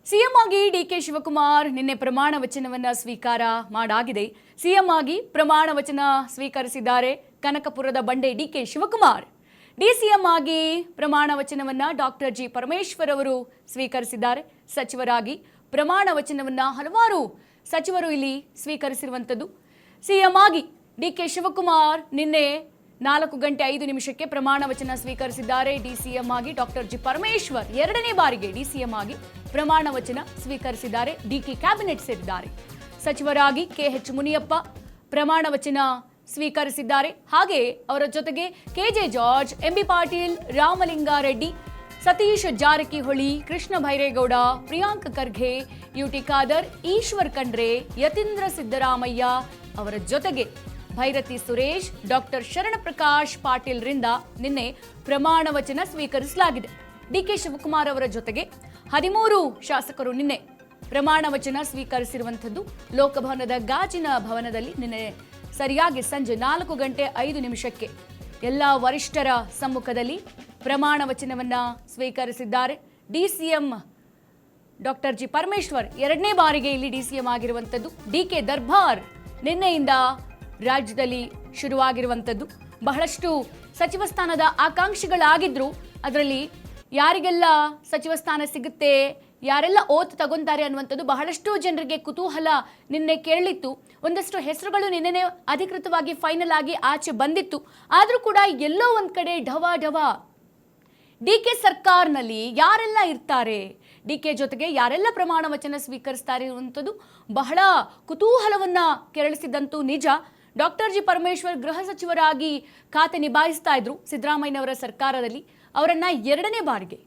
CM ಆಗಿ DK Shivakumar ನಿನ್ನೆ ಪ್ರಮಾಣ ವಚನವನ್ನ ಸ್ವೀಕಾರ ಮಾಡಾಗಿದೆ. ಸಿಎಂ ಆಗಿ ಪ್ರಮಾಣ ವಚನ ಸ್ವೀಕರಿಸಿದ್ದಾರೆ ಕನಕಪುರದ ಬಂಡೆ ಡಿಕೆ ಶಿವಕುಮಾರ್. ಡಿಸಿಎಂ ಆಗಿ ಪ್ರಮಾಣ ವಚನವನ್ನ ಡಾಕ್ಟರ್ ಜಿ ಪರಮೇಶ್ವರ್ ಅವರು ಸ್ವೀಕರಿಸಿದ್ದಾರೆ. ಸಚಿವರಾಗಿ ಪ್ರಮಾಣ ವಚನವನ್ನ ಹಲವಾರು ಸಚಿವರು ಇಲ್ಲಿ ಸ್ವೀಕರಿಸಿರುವಂತದ್ದು. ಸಿಎಂ ಆಗಿ ಡಿಕೆ ಶಿವಕುಮಾರ್ ನಿನ್ನೆ 4:05 ಪ್ರಮಾಣ ವಚನ ಸ್ವೀಕರಿಸಿದ್ದಾರೆ. ಡಿಸಿಎಂ ಆಗಿ ಡಾಕ್ಟರ್ ಜಿ ಪರಮೇಶ್ವರ್ ಎರಡನೇ ಬಾರಿಗೆ ಡಿಸಿಎಂ ಆಗಿ ಪ್ರಮಾಣ ವಚನ ಸ್ವೀಕರಿಸಿದ್ದಾರೆ. ಡಿಕೆ ಕ್ಯಾಬಿನೆಟ್ ಸೇರಿದ್ದಾರೆ. ಸಚಿವರಾಗಿ ಕೆಎಚ್ ಮುನಿಯಪ್ಪ ಪ್ರಮಾಣ ವಚನ ಸ್ವೀಕರಿಸಿದ್ದಾರೆ. ಹಾಗೆ ಅವರ ಜೊತೆಗೆ ಕೆಜೆ ಜಾರ್ಜ್, ಎಂಬಿ ಪಾಟೀಲ್, ರಾಮಲಿಂಗಾರೆಡ್ಡಿ, ಸತೀಶ್ ಜಾರಕಿಹೊಳಿ, ಕೃಷ್ಣ ಭೈರೇಗೌಡ, ಪ್ರಿಯಾಂಕ್ ಖರ್ಗೆ, ಯುಟಿ ಖಾದರ್, ಈಶ್ವರ್ ಖಂಡ್ರೆ, ಯತೀಂದ್ರ ಸಿದ್ದರಾಮಯ್ಯ ಅವರ ಜೊತೆಗೆ ಭೈರತಿ ಸುರೇಶ್, ಡಾಕ್ಟರ್ ಶರಣ ಪ್ರಕಾಶ್ ಪಾಟೀಲ್ ರಿಂದ ನಿನ್ನೆ ಪ್ರಮಾಣ ವಚನ ಸ್ವೀಕರಿಸಲಾಗಿದೆ. ಡಿಕೆ ಶಿವಕುಮಾರ್ ಅವರ ಜೊತೆಗೆ 13 ಶಾಸಕರು ನಿನ್ನೆ ಪ್ರಮಾಣ ವಚನ ಸ್ವೀಕರಿಸಿರುವಂತದ್ದು. ಲೋಕಭವನದ ಗಾಜಿನ ಭವನದಲ್ಲಿ ನಿನ್ನೆ ಸರಿಯಾಗಿ ಸಂಜೆ 4:05 ಎಲ್ಲ ವರಿಷ್ಠರ ಸಮ್ಮುಖದಲ್ಲಿ ಪ್ರಮಾಣ ವಚನವನ್ನ ಸ್ವೀಕರಿಸಿದ್ದಾರೆ. ಡಿಸಿಎಂ ಡಾಕ್ಟರ್ ಜಿ ಪರಮೇಶ್ವರ್ ಎರಡನೇ ಬಾರಿಗೆ ಇಲ್ಲಿ ಡಿಸಿಎಂ ಆಗಿರುವಂತದ್ದು. ಡಿಕೆ ದರ್ಬಾರ್ ನಿನ್ನೆಯಿಂದ ರಾಜ್ಯದಲ್ಲಿ ಶುರುವಾಗಿರುವಂತದ್ದು. ಬಹಳಷ್ಟು ಸಚಿವ ಸ್ಥಾನದ ಆಕಾಂಕ್ಷಿಗಳಾಗಿದ್ರು. ಅದರಲ್ಲಿ ಯಾರಿಗೆಲ್ಲ ಸಚಿವ ಸ್ಥಾನ ಸಿಗುತ್ತೆ, ಯಾರೆಲ್ಲ ಓತ್ ತಗೊಂತಾರೆ ಅನ್ನುವಂಥದ್ದು ಬಹಳಷ್ಟು ಜನರಿಗೆ ಕುತೂಹಲ ನಿನ್ನೆ ಕೇಳಿತ್ತು. ಒಂದಷ್ಟು ಹೆಸರುಗಳು ನಿನ್ನೆ ಅಧಿಕೃತವಾಗಿ ಫೈನಲ್ ಆಗಿ ಆಚೆ ಬಂದಿತ್ತು. ಆದರೂ ಕೂಡ ಎಲ್ಲೋ ಒಂದ್ ಕಡೆ ಢವ ಡಿಕೆ ಸರ್ಕಾರನಲ್ಲಿ ಯಾರೆಲ್ಲ ಇರ್ತಾರೆ, ಡಿಕೆ ಜೊತೆಗೆ ಯಾರೆಲ್ಲ ಪ್ರಮಾಣ ವಚನ ಸ್ವೀಕರಿಸ್ತಾರೆ ಅನ್ನುವಂಥದ್ದು ಬಹಳ ಕುತೂಹಲವನ್ನ ಕೆರಳಿಸಿದಂತೂ ನಿಜ. ಡಾಕ್ಟರ್ ಜಿ ಪರಮೇಶ್ವರ್ ಗೃಹ ಸಚಿವರಾಗಿ ಖಾತೆ ನಿಭಾಯಿಸ್ತಾ ಇದ್ರು ಸಿದ್ದರಾಮಯ್ಯನವರ ಸರ್ಕಾರದಲ್ಲಿ. ಅವರನ್ನ ಎರಡನೇ ಬಾರಿಗೆ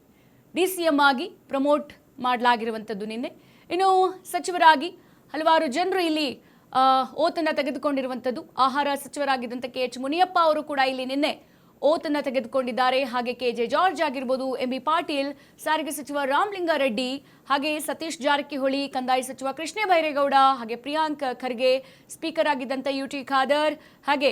ಡಿಸಿಎಂ ಆಗಿ ಪ್ರಮೋಟ್ ಮಾಡಲಾಗಿರುವಂಥದ್ದು ನಿನ್ನೆ. ಇನ್ನು ಸಚಿವರಾಗಿ ಹಲವಾರು ಜನರು ಇಲ್ಲಿ ಓತನ್ನ ತೆಗೆದುಕೊಂಡಿರುವಂಥದ್ದು. ಆಹಾರ ಸಚಿವರಾಗಿದ್ದಂಥ ಕೆಎಚ್ ಮುನಿಯಪ್ಪ ಅವರು ಕೂಡ ಇಲ್ಲಿ ನಿನ್ನೆ ಓತನ್ನ ತೆಗೆದುಕೊಂಡಿದ್ದಾರೆ. ಹಾಗೆ ಕೆಜೆ ಜಾರ್ಜ್ ಆಗಿರ್ಬೋದು, ಎಂಬಿ ಪಾಟೀಲ್, ಸಾರಿಗೆ ಸಚಿವ ರಾಮಲಿಂಗಾರೆಡ್ಡಿ, ಹಾಗೆ ಸತೀಶ್ ಜಾರಕಿಹೊಳಿ, ಕಂದಾಯ ಸಚಿವ ಕೃಷ್ಣ ಭೈರೇಗೌಡ, ಹಾಗೆ ಪ್ರಿಯಾಂಕ್ ಖರ್ಗೆ, ಸ್ಪೀಕರ್ ಆಗಿದ್ದಂಥ ಯುಟಿ ಖಾದರ್, ಹಾಗೆ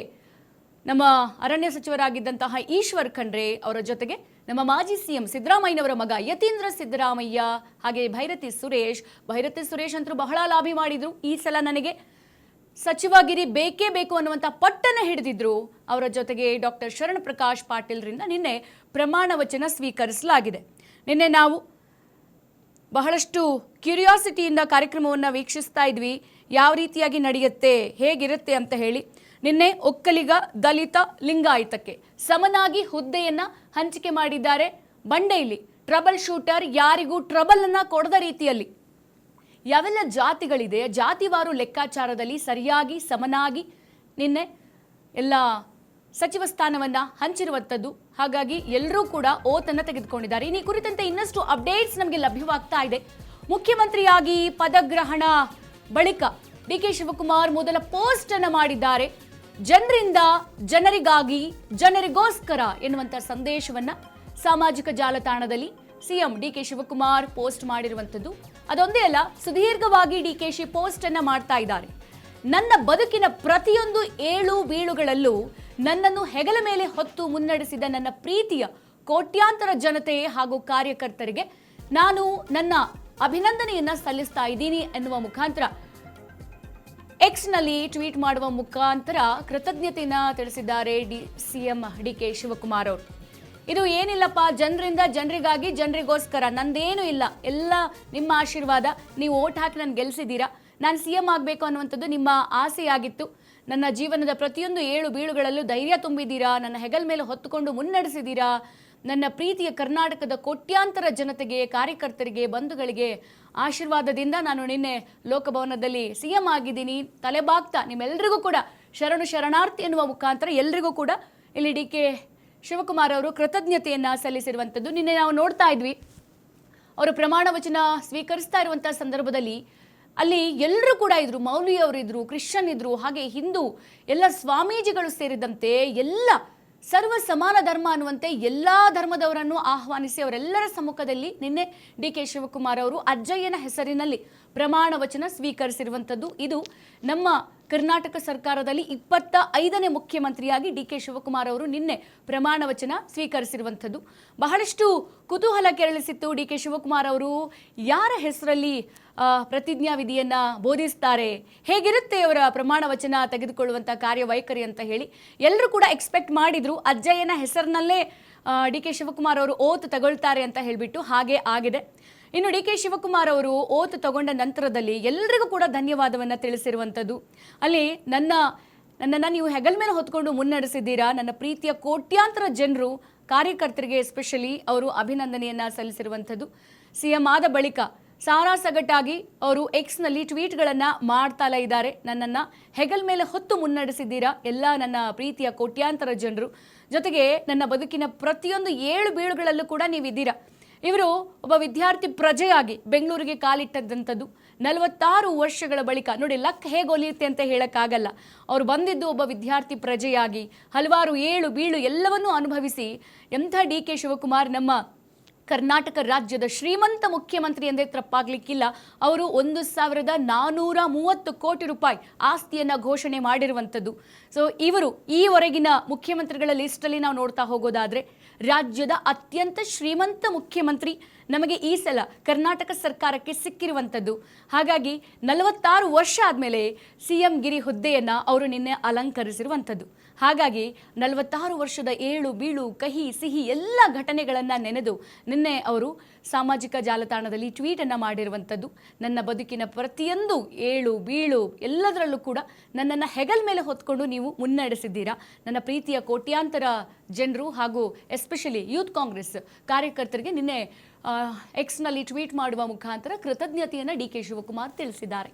ನಮ್ಮ ಅರಣ್ಯ ಸಚಿವರಾಗಿದ್ದಂತಹ ಈಶ್ವರ್ ಖಂಡ್ರೆ ಅವರ ಜೊತೆಗೆ ನಮ್ಮ ಮಾಜಿ ಸಿಎಂ ಸಿದ್ದರಾಮಯ್ಯನವರ ಮಗ ಯತೀಂದ್ರ ಸಿದ್ದರಾಮಯ್ಯ, ಹಾಗೆ ಭೈರತಿ ಸುರೇಶ್ ಅಂತೂ ಬಹಳ ಲಾಭಿ ಮಾಡಿದ್ರು. ಈ ಸಲ ನನಗೆ ಸಚಿವಗಿರಿ ಬೇಕೇ ಬೇಕು ಅನ್ನುವಂಥ ಪಟ್ಟನ್ನ ಹಿಡಿದಿದ್ರು. ಅವರ ಜೊತೆಗೆ ಡಾಕ್ಟರ್ ಶರಣ ಪ್ರಕಾಶ್ ಪಾಟೀಲ್ ರಿಂದ ನಿನ್ನೆ ಪ್ರಮಾಣ ವಚನ ಸ್ವೀಕರಿಸಲಾಗಿದೆ. ನಿನ್ನೆ ನಾವು ಬಹಳಷ್ಟು ಕ್ಯೂರಿಯಾಸಿಟಿಯಿಂದ ಕಾರ್ಯಕ್ರಮವನ್ನು ವೀಕ್ಷಿಸ್ತಾ ಇದ್ವಿ. ಯಾವ ರೀತಿಯಾಗಿ ನಡೆಯುತ್ತೆ, ಹೇಗಿರುತ್ತೆ ಅಂತ ಹೇಳಿ. ನಿನ್ನೆ ಒಕ್ಕಲಿಗ, ದಲಿತ, ಲಿಂಗಾಯತಕ್ಕೆ ಸಮನಾಗಿ ಹುದ್ದೆಯನ್ನ ಹಂಚಿಕೆ ಮಾಡಿದ್ದಾರೆ. ಬಂಡೆಯಲ್ಲಿ ಟ್ರಬಲ್ ಶೂಟರ್, ಯಾರಿಗೂ ಟ್ರಬಲ್ ಅನ್ನ ಕೊಡದ ರೀತಿಯಲ್ಲಿ ಯಾವೆಲ್ಲ ಜಾತಿಗಳಿದೆ ಜಾತಿವಾರು ಲೆಕ್ಕಾಚಾರದಲ್ಲಿ ಸರಿಯಾಗಿ ಸಮನಾಗಿ ನಿನ್ನೆ ಎಲ್ಲ ಸಚಿವ ಸ್ಥಾನವನ್ನ ಹಂಚಿರುವಂಥದ್ದು. ಹಾಗಾಗಿ ಎಲ್ಲರೂ ಕೂಡ ಓತನ್ನ ತೆಗೆದುಕೊಂಡಿದ್ದಾರೆ. ಈ ಕುರಿತಂತೆ ಇನ್ನಷ್ಟು ಅಪ್ಡೇಟ್ಸ್ ನಮಗೆ ಲಭ್ಯವಾಗ್ತಾ ಇದೆ. ಮುಖ್ಯಮಂತ್ರಿಯಾಗಿ ಪದಗ್ರಹಣ ಬಳಿಕ ಡಿಕೆ ಶಿವಕುಮಾರ್ ಮೊದಲ ಪೋಸ್ಟ್ ಅನ್ನ ಮಾಡಿದ್ದಾರೆ. ಜನರಿಂದ ಜನರಿಗಾಗಿ ಜನರಿಗೋಸ್ಕರ ಎನ್ನುವಂತ ಸಂದೇಶವನ್ನ ಸಾಮಾಜಿಕ ಜಾಲತಾಣದಲ್ಲಿ ಸಿಎಂ ಡಿಕೆ ಶಿವಕುಮಾರ್ ಪೋಸ್ಟ್ ಮಾಡಿರುವಂಥದ್ದು. ಅದೊಂದೇ ಅಲ್ಲ, ಸುದೀರ್ಘವಾಗಿ ಡಿಕೆಶಿ ಪೋಸ್ಟ್ ಅನ್ನ ಮಾಡ್ತಾ ಇದ್ದಾರೆ. ನನ್ನ ಬದುಕಿನ ಪ್ರತಿಯೊಂದು ಏಳು ಬೀಳುಗಳಲ್ಲೂ ನನ್ನನ್ನು ಹೆಗಲ ಮೇಲೆ ಹೊತ್ತು ಮುನ್ನಡೆಸಿದ ನನ್ನ ಪ್ರೀತಿಯ ಕೋಟ್ಯಾಂತರ ಜನತೆ ಹಾಗೂ ಕಾರ್ಯಕರ್ತರಿಗೆ ನಾನು ನನ್ನ ಅಭಿನಂದನೆಯನ್ನ ಸಲ್ಲಿಸ್ತಾ ಇದ್ದೀನಿ ಎನ್ನುವ ಮುಖಾಂತರ ಎಕ್ಸ್ನಲ್ಲಿ ಟ್ವೀಟ್ ಮಾಡುವ ಮುಖಾಂತರ ಕೃತಜ್ಞತೆಯನ್ನ ತಿಳಿಸಿದ್ದಾರೆ ಸಿಎಂ ಡಿಕೆ ಶಿವಕುಮಾರ್ ಅವರು. ಇದು ಏನಿಲ್ಲಪ್ಪ, ಜನರಿಂದ ಜನರಿಗಾಗಿ ಜನರಿಗೋಸ್ಕರ, ನಂದೇನು ಇಲ್ಲ, ಎಲ್ಲ ನಿಮ್ಮ ಆಶೀರ್ವಾದ. ನೀವು ಓಟ್ ಹಾಕಿ ನಾನು ಗೆಲ್ಸಿದ್ದೀರಾ. ನಾನು ಸಿಎಂ ಆಗಬೇಕು ಅನ್ನುವಂಥದ್ದು ನಿಮ್ಮ ಆಸೆಯಾಗಿತ್ತು. ನನ್ನ ಜೀವನದ ಪ್ರತಿಯೊಂದು ಏಳು ಬೀಳುಗಳಲ್ಲೂ ಧೈರ್ಯ ತುಂಬಿದ್ದೀರಾ, ನನ್ನ ಹೆಗಲ ಮೇಲೆ ಹೊತ್ತುಕೊಂಡು ಮುನ್ನಡೆಸಿದ್ದೀರಾ. ನನ್ನ ಪ್ರೀತಿಯ ಕರ್ನಾಟಕದ ಕೋಟ್ಯಾಂತರ ಜನತೆಗೆ, ಕಾರ್ಯಕರ್ತರಿಗೆ, ಬಂಧುಗಳಿಗೆ ಆಶೀರ್ವಾದದಿಂದ ನಾನು ನಿನ್ನೆ ಲೋಕಭವನದಲ್ಲಿ ಸಿಎಂ ಆಗಿದ್ದೀನಿ. ತಲೆಬಾಗ್ತಾ ನಿಮ್ಮೆಲ್ಲರಿಗೂ ಕೂಡ ಶರಣಾರ್ಥಿ ಎನ್ನುವ ಮುಖಾಂತರ ಎಲ್ರಿಗೂ ಕೂಡ ಇಲ್ಲಿ ಡಿಕೆ ಶಿವಕುಮಾರ್ ಅವರು ಕೃತಜ್ಞತೆಯನ್ನ ಸಲ್ಲಿಸಿರುವಂಥದ್ದು. ನಿನ್ನೆ ನಾವು ನೋಡ್ತಾ ಇದ್ವಿ, ಅವರು ಪ್ರಮಾಣ ವಚನ ಸ್ವೀಕರಿಸ್ತಾ ಇರುವಂತಹ ಸಂದರ್ಭದಲ್ಲಿ ಅಲ್ಲಿ ಎಲ್ಲರೂ ಕೂಡ ಇದ್ರು. ಮೌಲ್ವಿಯವರು ಇದ್ರು, ಕ್ರಿಶ್ಚಿಯನ್ ಇದ್ರು, ಹಾಗೆ ಹಿಂದೂ ಎಲ್ಲ ಸ್ವಾಮೀಜಿಗಳು ಸೇರಿದಂತೆ ಎಲ್ಲ ಸರ್ವ ಸಮಾನ ಧರ್ಮ ಅನ್ನುವಂತೆ ಎಲ್ಲ ಧರ್ಮದವರನ್ನು ಆಹ್ವಾನಿಸಿ ಅವರೆಲ್ಲರ ಸಮ್ಮುಖದಲ್ಲಿ ನಿನ್ನೆ ಡಿ ಕೆ ಶಿವಕುಮಾರ್ ಅವರು ಅಜ್ಜಯ್ಯನ ಹೆಸರಿನಲ್ಲಿ ಪ್ರಮಾಣ ವಚನ ಸ್ವೀಕರಿಸಿರುವಂಥದ್ದು. ಇದು ನಮ್ಮ ಕರ್ನಾಟಕ ಸರ್ಕಾರದಲ್ಲಿ 25ನೇ ಮುಖ್ಯಮಂತ್ರಿಯಾಗಿ ಡಿ ಕೆ ಶಿವಕುಮಾರ್ ಅವರು ನಿನ್ನೆ ಪ್ರಮಾಣ ವಚನ ಸ್ವೀಕರಿಸಿರುವಂಥದ್ದು. ಬಹಳಷ್ಟು ಕುತೂಹಲ ಕೆರಳಿಸಿತ್ತು. ಡಿ ಕೆ ಶಿವಕುಮಾರ್ ಅವರು ಯಾರ ಹೆಸರಲ್ಲಿ ಪ್ರತಿಜ್ಞಾ ವಿಧಿಯನ್ನ ಬೋಧಿಸ್ತಾರೆ, ಹೇಗಿರುತ್ತೆ ಅವರ ಪ್ರಮಾಣ ವಚನ ತೆಗೆದುಕೊಳ್ಳುವಂಥ ಕಾರ್ಯವೈಖರಿ ಅಂತ ಹೇಳಿ ಎಲ್ಲರೂ ಕೂಡ ಎಕ್ಸ್ಪೆಕ್ಟ್ ಮಾಡಿದ್ರು. ಅಜ್ಜಯ್ಯನ ಹೆಸರಿನಲ್ಲೇ ಡಿ ಕೆ ಶಿವಕುಮಾರ್ ಅವರು ಓತ್ ತಗೊಳ್ತಾರೆ ಅಂತ ಹೇಳಿಬಿಟ್ಟು ಹಾಗೆ ಆಗಿದೆ. ಇನ್ನು ಡಿ ಕೆ ಶಿವಕುಮಾರ್ ಅವರು ಓತ್ ತಗೊಂಡ ನಂತರದಲ್ಲಿ ಎಲ್ಲರಿಗೂ ಕೂಡ ಧನ್ಯವಾದವನ್ನು ತಿಳಿಸಿರುವಂಥದ್ದು. ಅಲ್ಲಿ ನನ್ನನ್ನು ನೀವು ಹೆಗಲ ಮೇಲೆ ಹೊತ್ಕೊಂಡು ಮುನ್ನಡೆಸಿದ್ದೀರಾ, ನನ್ನ ಪ್ರೀತಿಯ ಕೋಟ್ಯಾಂತರ ಜನರು ಕಾರ್ಯಕರ್ತರಿಗೆ ಎಸ್ಪೆಷಲಿ ಅವರು ಅಭಿನಂದನೆಯನ್ನು ಸಲ್ಲಿಸಿರುವಂಥದ್ದು. ಸಿಎಂ ಆದ ಬಳಿಕ ಸಾರಾಸಗಟಾಗಿ ಅವರು ಎಕ್ಸ್ನಲ್ಲಿ ಟ್ವೀಟ್ಗಳನ್ನು ಮಾಡ್ತಾಲ ಇದ್ದಾರೆ. ನನ್ನನ್ನು ಹೆಗಲ ಮೇಲೆ ಹೊತ್ತು ಮುನ್ನಡೆಸಿದ್ದೀರಾ ಎಲ್ಲ ನನ್ನ ಪ್ರೀತಿಯ ಕೋಟ್ಯಾಂತರ ಜನರು, ಜೊತೆಗೆ ನನ್ನ ಬದುಕಿನ ಪ್ರತಿಯೊಂದು ಏಳು ಬೀಳುಗಳಲ್ಲೂ ಕೂಡ ನೀವಿದ್ದೀರಾ. ಇವರು ಒಬ್ಬ ವಿದ್ಯಾರ್ಥಿ ಪ್ರಜೆಯಾಗಿ ಬೆಂಗಳೂರಿಗೆ ಕಾಲಿಟ್ಟದ್ದಂಥದ್ದು 46 ವರ್ಷಗಳ ಬಳಿಕ. ನೋಡಿ, ಲಕ್ ಹೇಗೆ ಒಲಿಯುತ್ತೆ ಅಂತ ಹೇಳೋಕ್ಕಾಗಲ್ಲ. ಅವ್ರು ಬಂದಿದ್ದು ಒಬ್ಬ ವಿದ್ಯಾರ್ಥಿ ಪ್ರಜೆಯಾಗಿ ಹಲವಾರು ಏಳು ಬೀಳು ಎಲ್ಲವನ್ನೂ ಅನುಭವಿಸಿ ಎಂಥ ಡಿ ಕೆ ಶಿವಕುಮಾರ್ ನಮ್ಮ ಕರ್ನಾಟಕ ರಾಜ್ಯದ ಶ್ರೀಮಂತ ಮುಖ್ಯಮಂತ್ರಿ ಎಂದೇ ತಪ್ಪಾಗ್ಲಿಕ್ಕಿಲ್ಲ. ಅವರು 1430 ಕೋಟಿ ರೂಪಾಯಿ ಆಸ್ತಿಯನ್ನು ಘೋಷಣೆ ಮಾಡಿರುವಂಥದ್ದು. ಸೊ ಇವರು ಈವರೆಗಿನ ಮುಖ್ಯಮಂತ್ರಿಗಳ ಲಿಸ್ಟಲ್ಲಿ ನಾವು ನೋಡ್ತಾ ಹೋಗೋದಾದರೆ ರಾಜ್ಯದ ಅತ್ಯಂತ ಶ್ರೀಮಂತ ಮುಖ್ಯಮಂತ್ರಿ ನಮಗೆ ಈ ಸಲ ಕರ್ನಾಟಕ ಸರ್ಕಾರಕ್ಕೆ ಸಿಕ್ಕಿರುವಂಥದ್ದು. ಹಾಗಾಗಿ 46 ವರ್ಷ ಆದಮೇಲೆ CM ಗಿರಿ ಹುದ್ದೆಯನ್ನು ಅವರು ನಿನ್ನೆ ಅಲಂಕರಿಸಿರುವಂಥದ್ದು. ಹಾಗಾಗಿ 46 ವರ್ಷದ ಏಳು ಬೀಳು ಕಹಿ ಸಿಹಿ ಎಲ್ಲ ಘಟನೆಗಳನ್ನು ನೆನೆದು ನಿನ್ನೆ ಅವರು ಸಾಮಾಜಿಕ ಜಾಲತಾಣದಲ್ಲಿ ಟ್ವೀಟನ್ನು ಮಾಡಿರುವಂಥದ್ದು. ನನ್ನ ಬದುಕಿನ ಪ್ರತಿಯೊಂದು ಏಳು ಬೀಳು ಎಲ್ಲದರಲ್ಲೂ ಕೂಡ ನನ್ನನ್ನು ಹೆಗಲ ಮೇಲೆ ಹೊತ್ಕೊಂಡು ನೀವು ಮುನ್ನಡೆಸಿದ್ದೀರಾ. ನನ್ನ ಪ್ರೀತಿಯ ಕೋಟ್ಯಾಂತರ ಜನರು ಹಾಗೂ ಎಸ್ಪೆಷಲಿ ಯೂತ್ ಕಾಂಗ್ರೆಸ್ ಕಾರ್ಯಕರ್ತರಿಗೆ ನಿನ್ನೆ ಎಕ್ಸ್ನಲ್ಲಿ ಟ್ವೀಟ್ ಮಾಡುವ ಮುಖಾಂತರ ಕೃತಜ್ಞತೆಯನ್ನು ಡಿ ಕೆ ಶಿವಕುಮಾರ್ ತಿಳಿಸಿದ್ದಾರೆ.